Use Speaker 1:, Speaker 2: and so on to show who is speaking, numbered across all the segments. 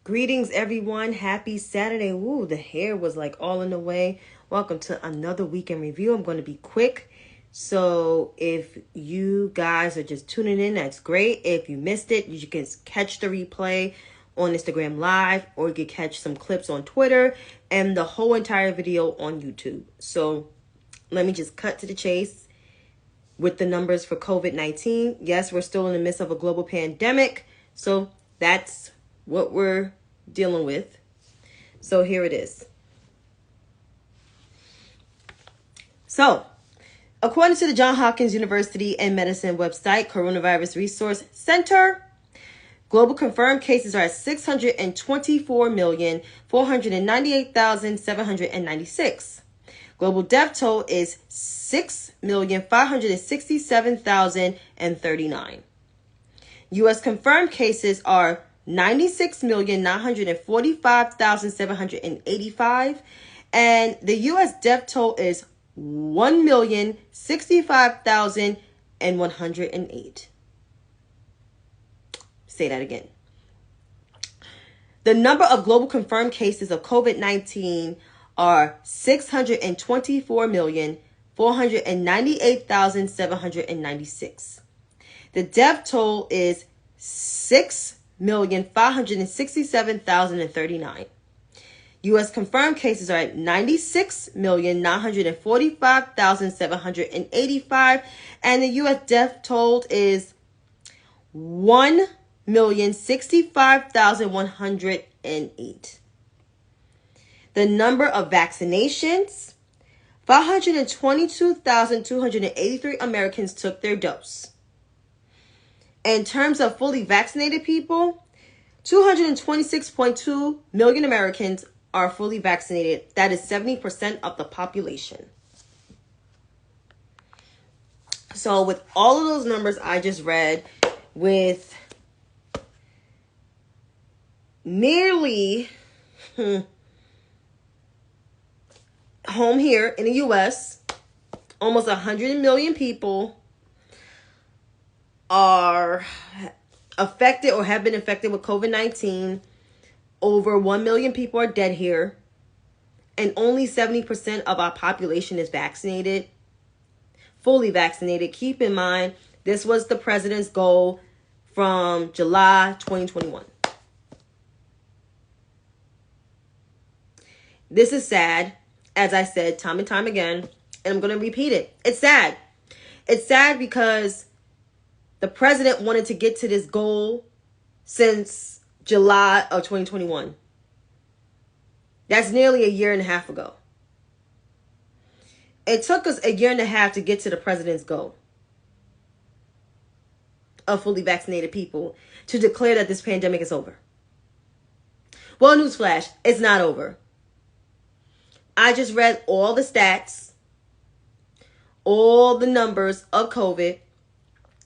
Speaker 1: Greetings, everyone. Happy Saturday. Woo, the hair was like all in the way. Welcome to another weekend review. I'm going to be quick. So if you guys are just tuning in, that's great. If you missed it, you can catch the replay on Instagram Live, or you can catch some clips on Twitter and the whole entire video on YouTube. So let me just cut to the chase with the numbers for COVID-19. Yes, we're still in the midst of a global pandemic. So that's what we're dealing with. So here it is. So, according to the Johns Hopkins University and Medicine website, Coronavirus Resource Center, global confirmed cases are at 624,498,796. Global death toll is 6,567,039. U.S. confirmed cases are 96,945,785, and the U.S. death toll is 1,065,108. Say that again. The number of global confirmed cases of COVID-19 are 624,498,796. The death toll is 6,567,039. U.S. confirmed cases are at 96,945,785, and the U.S. death toll is 1,065,108. The number of vaccinations, 522,283 Americans took their dose. In terms of fully vaccinated people, 226.2 million Americans are fully vaccinated. That is 70% of the population. So with all of those numbers I just read, with nearly home here in the U.S., almost 100 million people are affected or have been infected with COVID-19. Over 1 million people are dead here, and only 70% of our population is vaccinated, fully vaccinated. Keep in mind, this was the president's goal from July 2021. This is sad, as I said time and time again, and I'm going to repeat it. It's sad. It's sad because the president wanted to get to this goal since July of 2021. That's nearly a year and a half ago. It took us a year and a half to get to the president's goal of fully vaccinated people to declare that this pandemic is over. Well, newsflash, it's not over. I just read all the stats, all the numbers of COVID.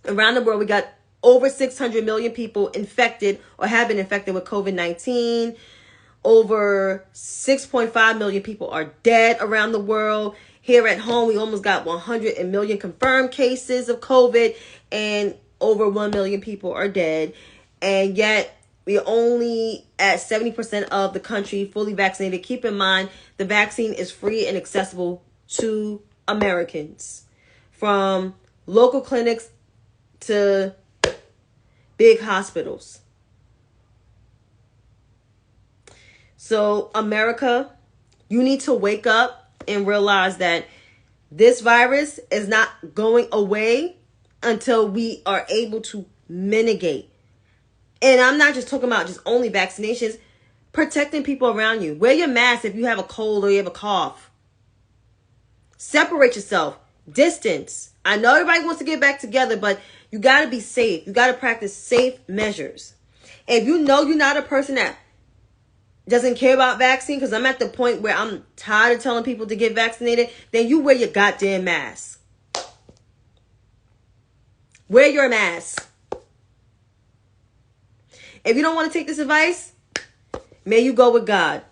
Speaker 1: Around the world, we got over 600 million people infected or have been infected with COVID-19. Over 6.5 million people are dead around the world. Here at home, we almost got 100 million confirmed cases of COVID, and over 1 million people are dead. And yet, we're only at 70% of the country fully vaccinated. Keep in mind, the vaccine is free and accessible to Americans, from local clinics to big hospitals. So, America, you need to wake up and realize that this virus is not going away until we are able to mitigate. And I'm not just talking about just only vaccinations, protecting people around you. Wear your mask if you have a cold or you have a cough. Separate yourself. Distance. I know everybody wants to get back together, but you got to be safe. You got to practice safe measures. If you know you're not a person that doesn't care about vaccine, because I'm at the point where I'm tired of telling people to get vaccinated, then you wear your goddamn mask. Wear your mask. If you don't want to take this advice, may you go with God.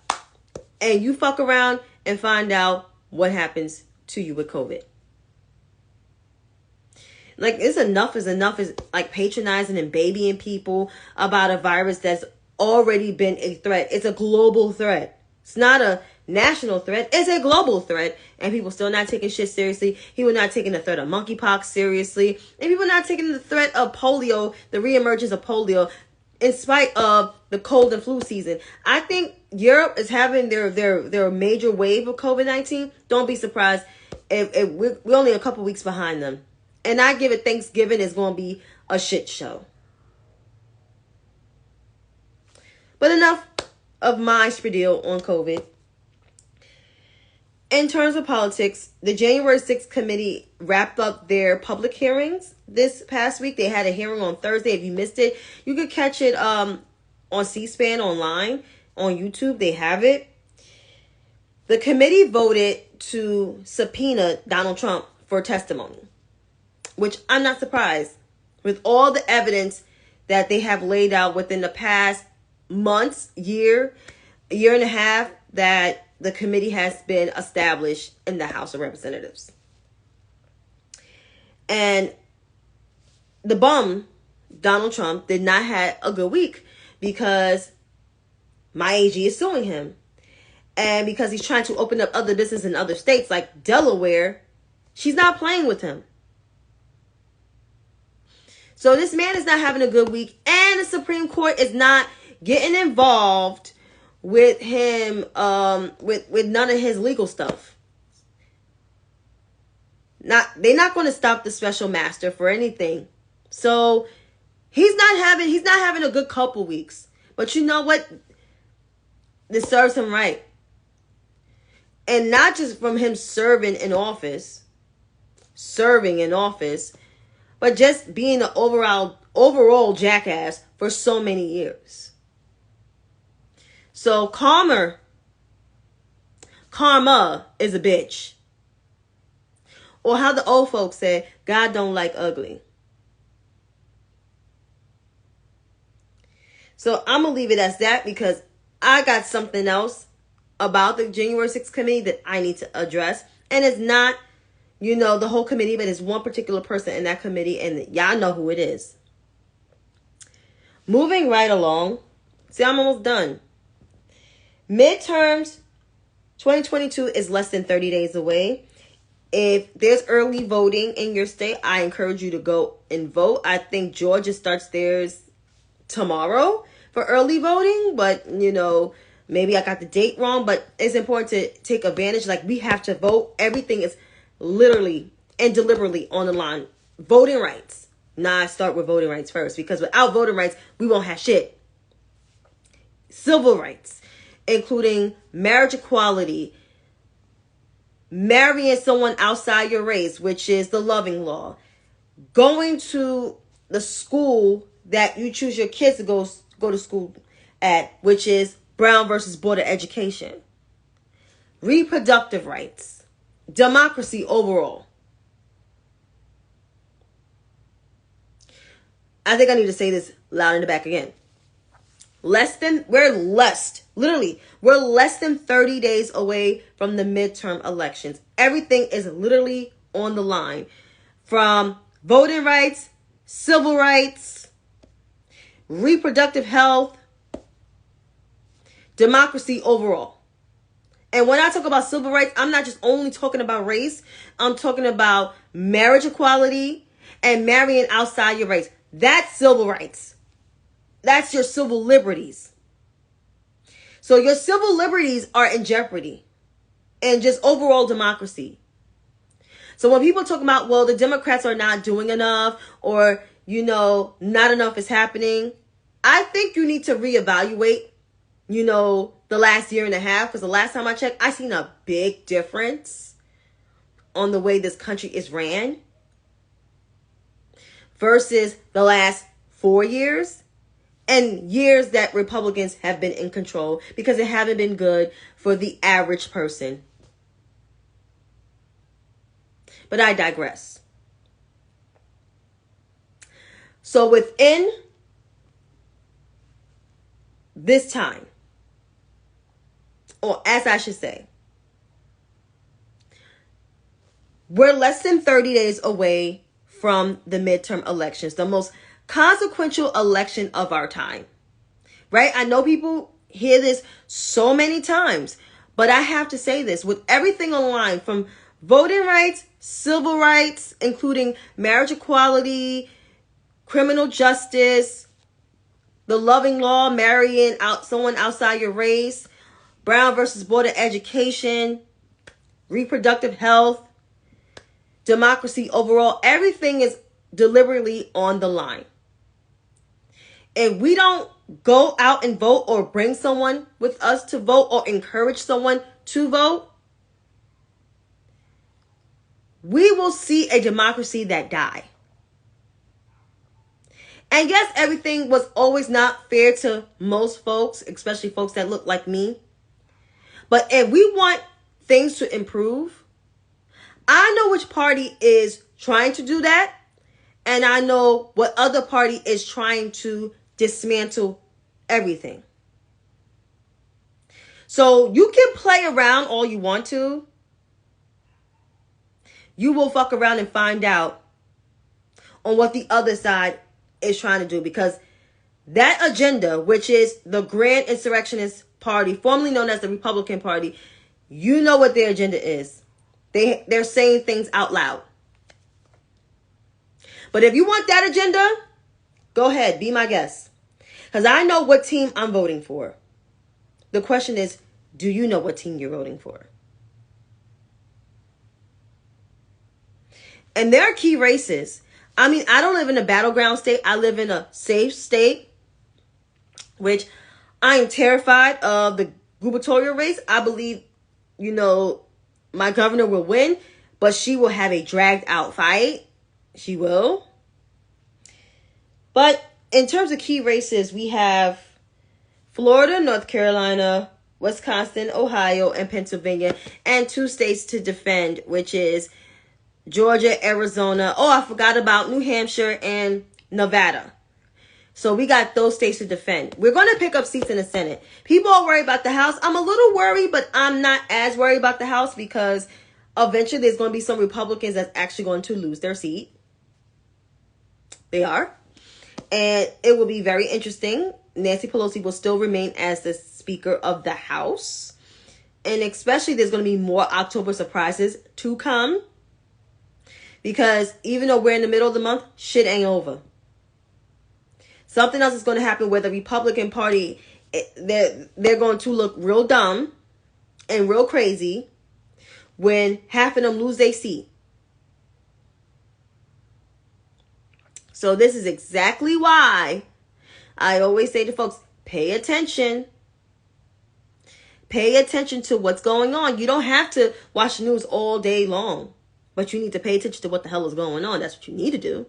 Speaker 1: And you fuck around and find out what happens to you with COVID. Like, enough is like patronizing and babying people about a virus that's already been a threat. It's a global threat. It's not a national threat. It's a global threat. And people still not taking shit seriously. People not taking the threat of monkeypox seriously. And people not taking the threat of polio, the reemergence of polio, in spite of the cold and flu season. I think Europe is having their major wave of COVID-19. Don't be surprised if we're only a couple weeks behind them. And I give it Thanksgiving is going to be a shit show. But enough of my spiel on COVID. In terms of politics, the January 6th committee wrapped up their public hearings this past week. They had a hearing on Thursday. If you missed it, you could catch it on C-SPAN online, on YouTube. They have it. The committee voted to subpoena Donald Trump for testimony, which I'm not surprised with all the evidence that they have laid out within the past months, year and a half that the committee has been established in the House of Representatives. And the bum, Donald Trump, did not have a good week because my AG is suing him. And because he's trying to open up other business in other states like Delaware, she's not playing with him. So this man is not having a good week, and the Supreme Court is not getting involved with him, with none of his legal stuff. They're not going to stop the special master for anything. So he's not having a good couple weeks. But you know what? This serves him right. And not just from him serving in office, but just being an overall jackass for so many years. So karma is a bitch. Or how the old folks said, God don't like ugly. So I'm going to leave it as that because I got something else about the January 6th committee that I need to address. And it's not, the whole committee, but it's one particular person in that committee, and y'all know who it is. Moving right along. See, I'm almost done. Midterms 2022 is less than 30 days away. If there's early voting in your state, I encourage you to go and vote. I think Georgia starts theirs tomorrow for early voting, but maybe I got the date wrong, but it's important to take advantage. Like, we have to vote. Everything is literally and deliberately on the line. Voting rights. I start with voting rights first, because without voting rights, we won't have shit. Civil rights, including marriage equality, marrying someone outside your race, which is the loving law, going to the school that you choose your kids to go to school at, which is Brown versus Board of Education, reproductive rights, democracy overall. I think I need to say this loud in the back again. We're less than 30 days away from the midterm elections. Everything is literally on the line. From voting rights, civil rights, reproductive health, democracy overall. And when I talk about civil rights, I'm not just only talking about race. I'm talking about marriage equality and marrying outside your race. That's civil rights. That's your civil liberties. So your civil liberties are in jeopardy, and just overall democracy. So when people talk about, well, the Democrats are not doing enough, or, not enough is happening, I think you need to reevaluate, the last year and a half, because the last time I checked, I seen a big difference on the way this country is ran versus the last 4 years and years that Republicans have been in control, because it haven't been good for the average person. But I digress. So within this time, or as I should say, we're less than 30 days away from the midterm elections, the most consequential election of our time. right? I know people hear this so many times, but I have to say this with everything online, from voting rights, civil rights, including marriage equality, criminal justice, the loving law, marrying out someone outside your race, Brown versus Board of Education, reproductive health, democracy overall. Everything is deliberately on the line. If we don't go out and vote or bring someone with us to vote or encourage someone to vote, we will see a democracy that die. And yes, everything was always not fair to most folks, especially folks that look like me. But if we want things to improve, I know which party is trying to do that. And I know what other party is trying to dismantle everything. So you can play around all you want to. You will fuck around and find out on what the other side is trying to do, because that agenda, which is the Grand Insurrectionist Party, formerly known as the Republican Party, you know what their agenda is. They're saying things out loud. But if you want that agenda, go ahead, be my guest. Because I know what team I'm voting for. The question is, do you know what team you're voting for? And there are key races. I mean, I don't live in a battleground state. I live in a safe state, which I am terrified of the gubernatorial race. I believe, my governor will win, but she will have a dragged out fight. She will. But in terms of key races, we have Florida, North Carolina, Wisconsin, Ohio, and Pennsylvania, and 2 states to defend, which is Georgia, Arizona. Oh, I forgot about New Hampshire and Nevada. So we got those states to defend. We're going to pick up seats in the Senate. People are worried about the House. I'm a little worried, but I'm not as worried about the House, because eventually there's going to be some Republicans that's actually going to lose their seat. They are. And it will be very interesting. Nancy Pelosi will still remain as the Speaker of the House. And especially there's going to be more October surprises to come. Because even though we're in the middle of the month, shit ain't over. Something else is going to happen where the Republican Party, they're going to look real dumb and real crazy when half of them lose their seat. So this is exactly why I always say to folks, pay attention. Pay attention to what's going on. You don't have to watch the news all day long, but you need to pay attention to what the hell is going on. That's what you need to do.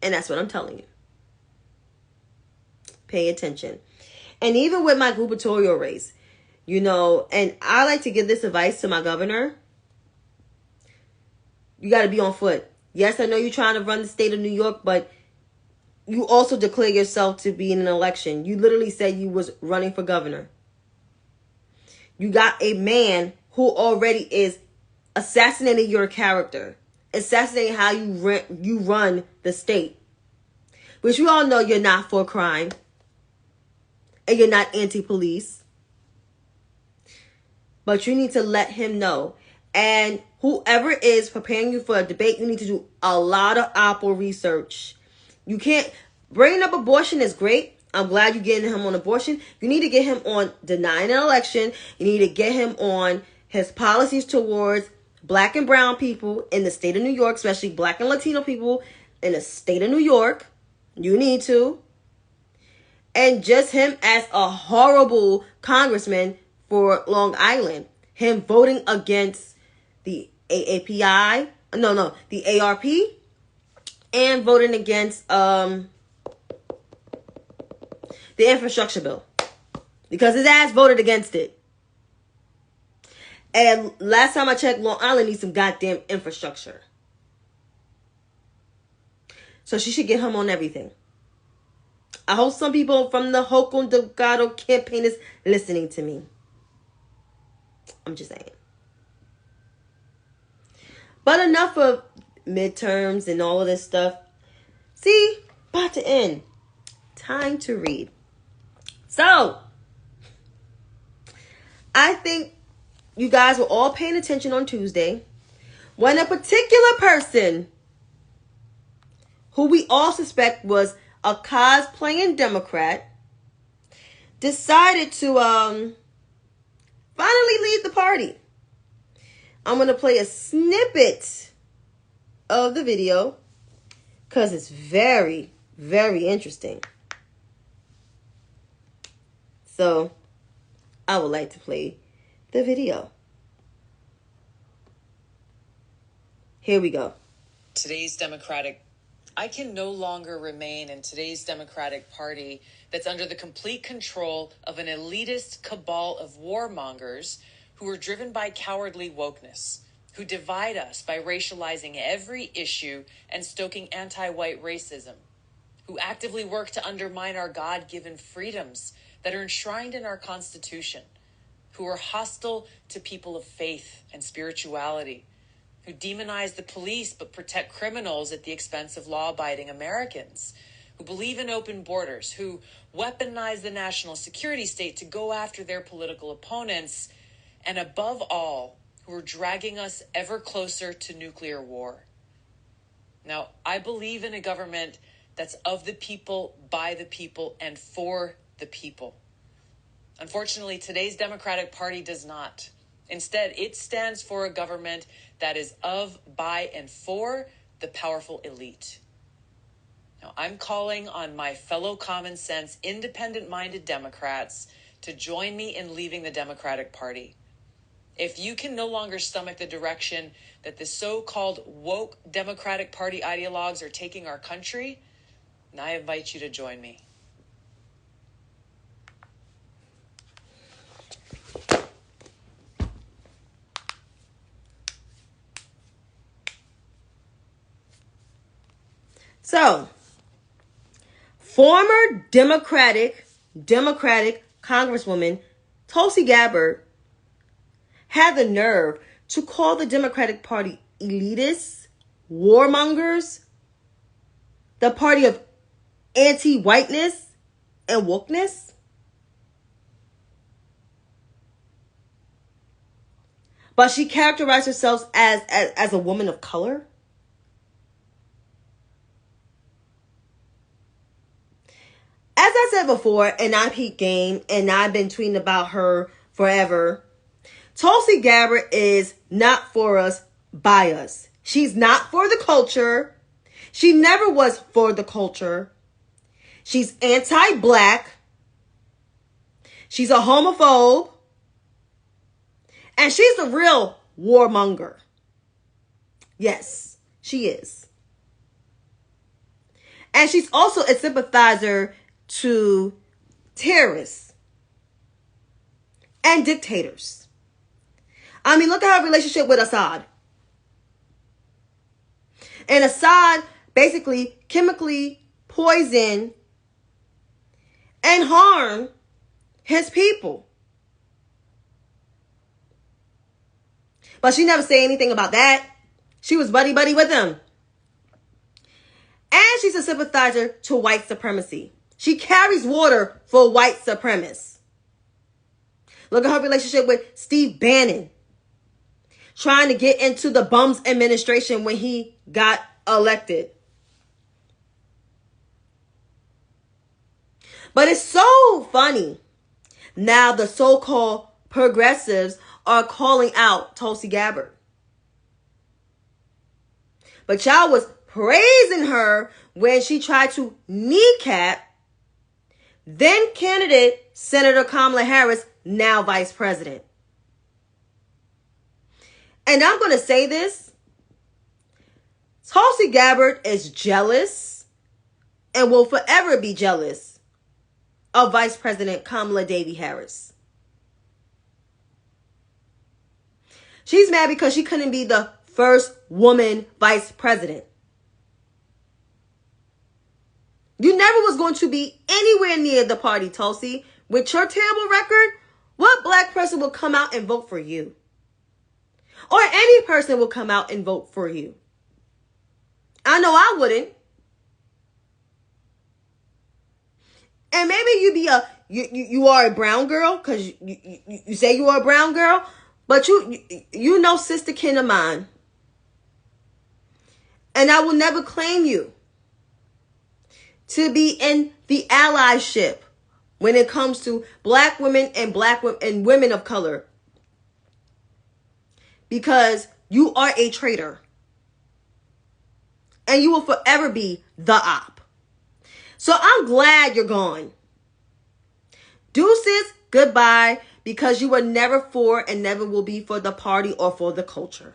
Speaker 1: And that's what I'm telling you. Pay attention. And even with my gubernatorial race, and I like to give this advice to my governor. You got to be on foot. Yes, I know you're trying to run the state of New York, but you also declare yourself to be in an election. You literally said you was running for governor. You got a man who already is assassinating your character, assassinating how you run the state. Which we all know you're not for crime. And you're not anti-police. But you need to let him know. And whoever is preparing you for a debate, you need to do a lot of Apple research. You can't, bringing up abortion is great. I'm glad you're getting him on abortion. You need to get him on denying an election. You need to get him on his policies towards Black and brown people in the state of New York, especially Black and Latino people in the state of New York. You need to. And just him as a horrible congressman for Long Island. Him voting against the AAPI. The ARP. And voting against the infrastructure bill. Because his ass voted against it. And last time I checked, Long Island needs some goddamn infrastructure. So she should get him on everything. I hope some people from the Hoco Delgado campaign is listening to me. I'm just saying. But enough of midterms and all of this stuff. See, about to end. Time to read. So, I think you guys were all paying attention on Tuesday when a particular person who we all suspect was a cosplaying Democrat decided to finally leave the party. I'm going to play a snippet of the video because it's very, very interesting. So, I would like to play the video. Here we go.
Speaker 2: I can no longer remain in today's Democratic Party that's under the complete control of an elitist cabal of warmongers who are driven by cowardly wokeness, who divide us by racializing every issue and stoking anti-white racism, who actively work to undermine our God-given freedoms that are enshrined in our Constitution, who are hostile to people of faith and spirituality, who demonize the police but protect criminals at the expense of law-abiding Americans, who believe in open borders, who weaponize the national security state to go after their political opponents, and above all, who are dragging us ever closer to nuclear war. Now, I believe in a government that's of the people, by the people, and for the people. Unfortunately, today's Democratic Party does not. Instead, it stands for a government that is of, by, and for the powerful elite. Now, I'm calling on my fellow common sense, independent-minded Democrats to join me in leaving the Democratic Party. If you can no longer stomach the direction that the so-called woke Democratic Party ideologues are taking our country, then I invite you to join me.
Speaker 1: So, former Democratic Congresswoman Tulsi Gabbard had the nerve to call the Democratic Party elitists, warmongers, the party of anti-whiteness and wokeness. But she characterized herself as a woman of color. As I said before, and I peep game, and I've been tweeting about her forever, Tulsi Gabbard is not for us, by us. She's not for the culture. She never was for the culture. She's anti-black. She's a homophobe. And she's a real warmonger. Yes, she is. And she's also a sympathizer to terrorists and dictators. I mean, look at her relationship with Assad. And Assad basically chemically poisoned and harmed his people. But she never said anything about that. She was buddy-buddy with him. And she's a sympathizer to white supremacy. She carries water for white supremacists. Look at her relationship with Steve Bannon, trying to get into the bum's administration when he got elected. But it's so funny. Now the so-called progressives are calling out Tulsi Gabbard. But y'all was praising her when she tried to kneecap then candidate Senator Kamala Harris, now vice president. And I'm going to say this. Tulsi Gabbard is jealous and will forever be jealous of Vice President Kamala Davy Harris. She's mad because she couldn't be the first woman vice president. You never was going to be anywhere near the party, Tulsi. With your terrible record, what black person will come out and vote for you? Or any person will come out and vote for you? I know I wouldn't. And maybe you are a brown girl because you say you are a brown girl, but you know sister kin of mine. And I will never claim you to be in the allyship when it comes to black women and women of color. Because you are a traitor. And you will forever be the op. So I'm glad you're gone. Deuces, goodbye, because you were never for and never will be for the party or for the culture.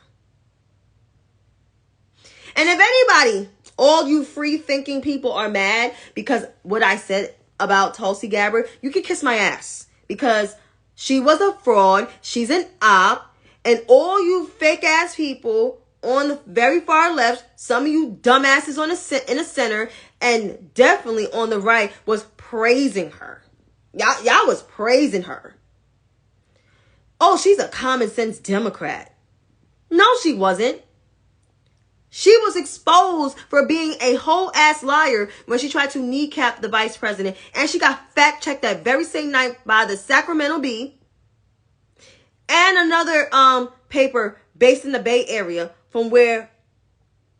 Speaker 1: And if anybody, all you free-thinking people are mad because what I said about Tulsi Gabbard, you can kiss my ass. Because she was a fraud, she's an op, and all you fake-ass people on the very far left, some of you dumbasses in the center, and definitely on the right, was praising her. Y'all was praising her. Oh, she's a common sense Democrat. No, she wasn't. She was exposed for being a whole ass liar when she tried to kneecap the vice president. And she got fact checked that very same night by the Sacramento Bee and another paper based in the Bay Area from where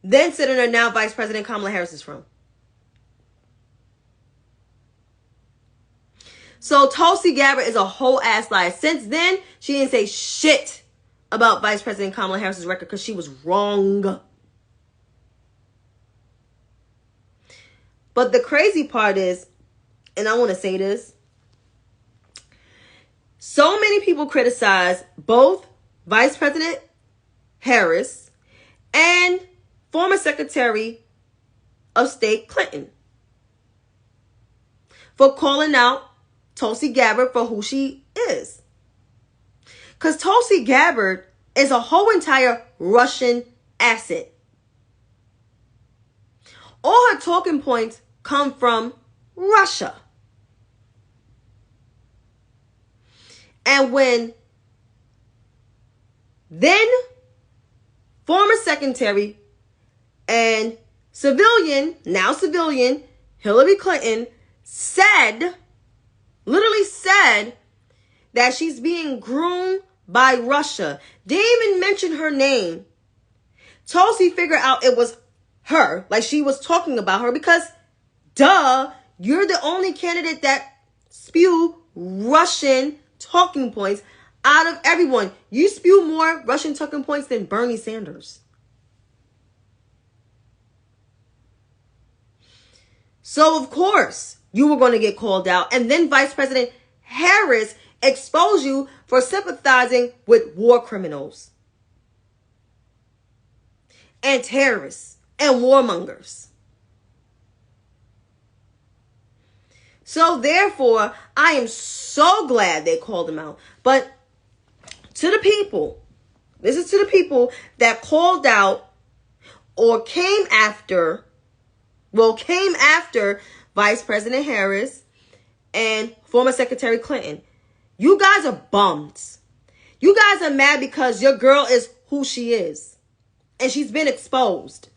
Speaker 1: then Senator, now Vice President Kamala Harris is from. So Tulsi Gabbard is a whole ass liar. Since then, she didn't say shit about Vice President Kamala Harris's record because she was wrong. But the crazy part is, and I want to say this, so many people criticize both Vice President Harris and former Secretary of State Clinton for calling out Tulsi Gabbard for who she is. Because Tulsi Gabbard is a whole entire Russian asset. All her talking points come from Russia. And when then former secretary and now civilian, Hillary Clinton literally said that she's being groomed by Russia, didn't even mention her name, Tulsi figured out it was her, like she was talking about her, because duh, you're the only candidate that spew Russian talking points out of everyone. You spew more Russian talking points than Bernie Sanders. So of course you were going to get called out. And then Vice President Harris exposed you for sympathizing with war criminals and terrorists and warmongers. So therefore, I am so glad they called him out. But to the people, this is to the people that called out or came after Vice President Harris and former Secretary Clinton. You guys are bums. You guys are mad because your girl is who she is. And she's been exposed.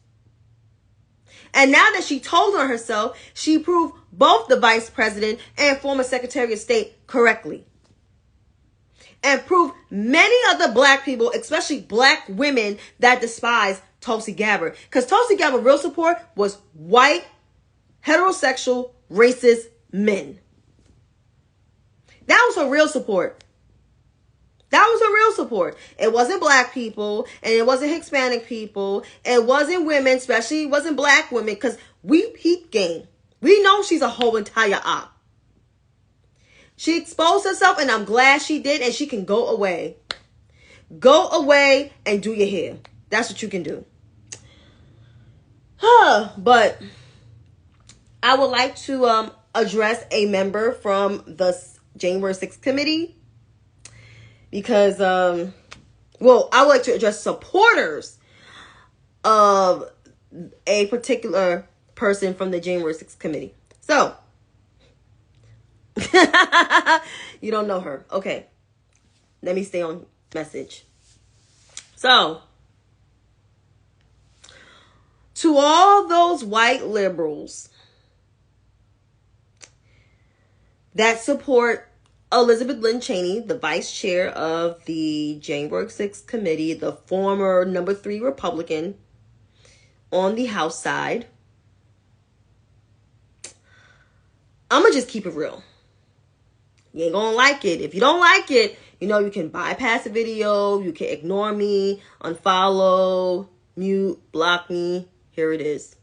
Speaker 1: And now that she told on herself, she proved both the vice president and former secretary of state correctly. And proved many other black people, especially black women, that despise Tulsi Gabbard. Because Tulsi Gabbard's real support was white, heterosexual, racist men. That was her real support. That was her real support. It wasn't black people, and it wasn't Hispanic people, it wasn't women, especially it wasn't black women, because we peep game. We know she's a whole entire op. She exposed herself, and I'm glad she did, and she can go away. Go away and do your hair. That's what you can do. But I would like to address a member from the January 6th committee. Because, I would like to address supporters of a particular person from the January 6th committee. So, you don't know her. Okay. Let me stay on message. So, to all those white liberals that support Elizabeth Lynn Cheney, the vice chair of the January 6th committee, the former number 3 Republican on the House side. I'm going to just keep it real. You ain't going to like it. If you don't like it, you can bypass the video. You can ignore me, unfollow, mute, block me. Here it is.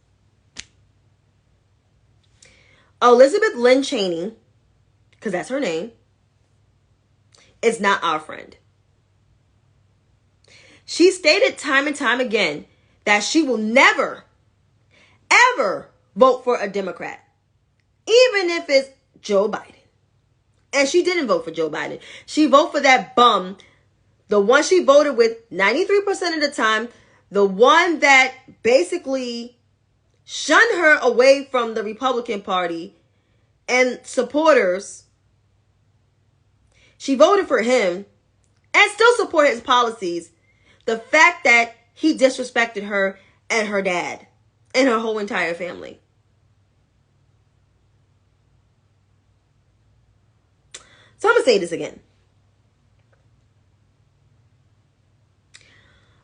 Speaker 1: Elizabeth Lynn Cheney, because that's her name, is not our friend. She stated time and time again that she will never, ever vote for a Democrat, even if it's Joe Biden. And she didn't vote for Joe Biden. She voted for that bum, the one she voted with 93% of the time, the one that basically shunned her away from the Republican Party and supporters. She voted for him and still supported his policies. The fact that he disrespected her and her dad and her whole entire family. So I'm going to say this again.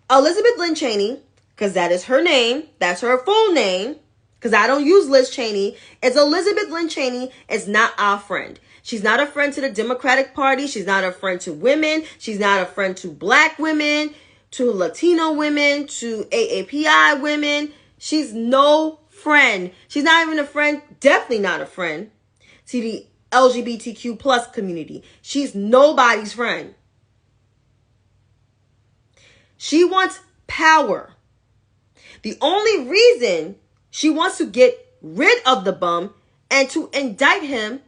Speaker 1: Elizabeth Lynn Cheney, because that is her name, that's her full name, because I don't use Liz Cheney, it's Elizabeth Lynn Cheney is not our friend. She's not a friend to the Democratic Party. She's not a friend to women. She's not a friend to Black women, to Latino women, to AAPI women. She's no friend. She's not even a friend, definitely not a friend to the LGBTQ plus community. She's nobody's friend. She wants power. The only reason she wants to get rid of the bum and to indict him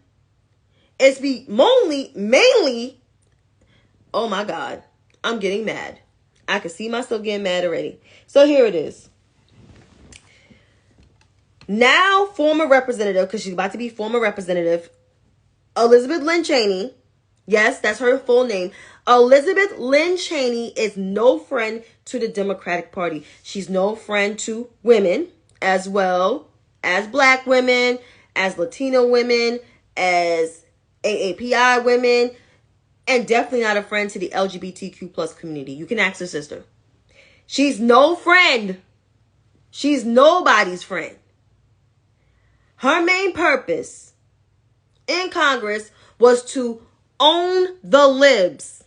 Speaker 1: is mainly, oh my God, I'm getting mad. I can see myself getting mad already. So here it is. Now, former representative, because she's about to be former representative, Elizabeth Lynn Cheney, yes, that's her full name. Elizabeth Lynn Cheney is no friend to the Democratic Party. She's no friend to women, as well as Black women, as Latino women, as AAPI women, and definitely not a friend to the LGBTQ plus community. You can ask her sister. She's no friend. She's nobody's friend. Her main purpose in Congress was to own the libs.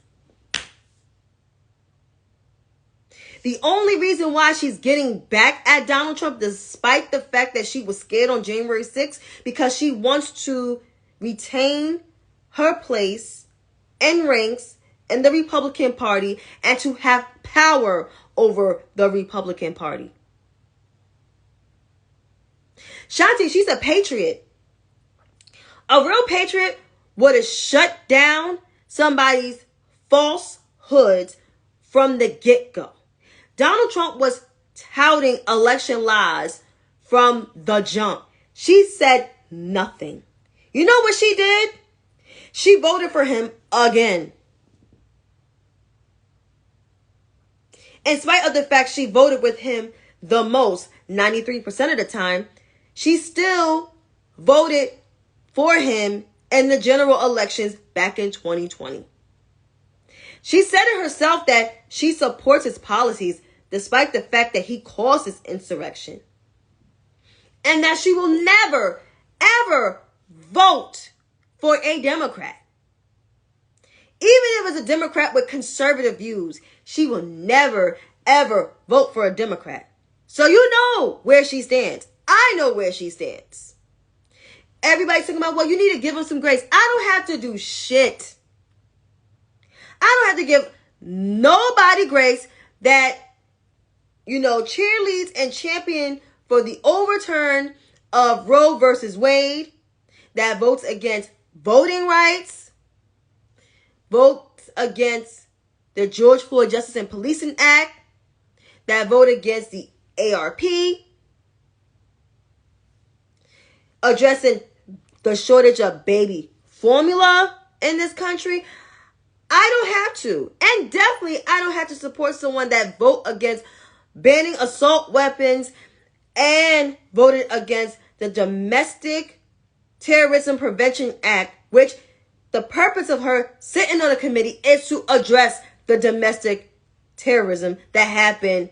Speaker 1: The only reason why she's getting back at Donald Trump, despite the fact that she was scared on January 6th, because she wants to retain her place and ranks in the Republican Party and to have power over the Republican Party. Chantay, she's a patriot. A real patriot would have shut down somebody's falsehoods from the get-go. Donald Trump was touting election lies from the jump. She said nothing. You know what she did? She voted for him again. In spite of the fact she voted with him the most, 93% of the time, she still voted for him in the general elections back in 2020. She said it herself that she supports his policies despite the fact that he causes insurrection. And that she will never, ever vote for a Democrat. Even if it's a Democrat with conservative views, she will never, ever vote for a Democrat. So you know where she stands. I know where she stands. Everybody's talking about, well, you need to give him some grace. I don't have to do shit. I don't have to give nobody grace that, cheerleads and champion for the overturn of Roe versus Wade, that votes against voting rights, votes against the George Floyd Justice and Policing Act, that vote against the ARP, addressing the shortage of baby formula in this country. I don't have to. And definitely I don't have to support someone that vote against banning assault weapons and voted against the domestic Terrorism Prevention Act, which the purpose of her sitting on the committee is to address the domestic terrorism that happened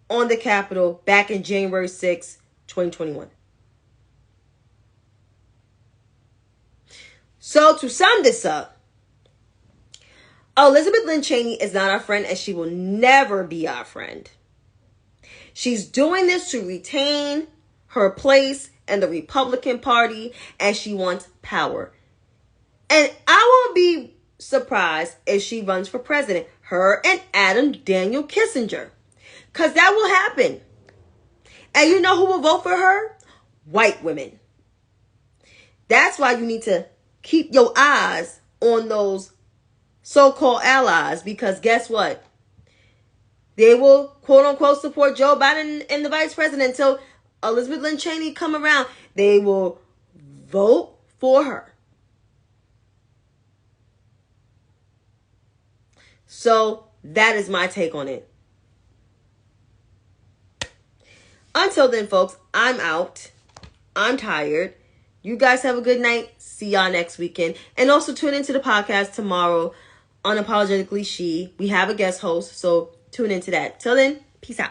Speaker 1: on the Capitol back in January 6, 2021. So to sum this up, Elizabeth Lynn Cheney is not our friend, and she will never be our friend. She's doing this to retain her place in the Republican Party, and she wants power. And I won't be surprised if she runs for president, her and Adam Daniel Kissinger, because that will happen. And you know who will vote for her? White women. That's why you need to keep your eyes on those so-called allies, because guess what? They will, quote-unquote, support Joe Biden and the vice president until Elizabeth Lynn Cheney come around. They will vote for her. So that is my take on it. Until then, folks, I'm out. I'm tired. You guys have a good night. See y'all next weekend. And also tune into the podcast tomorrow, Unapologetically She. We have a guest host, so tune into that. Till then, peace out.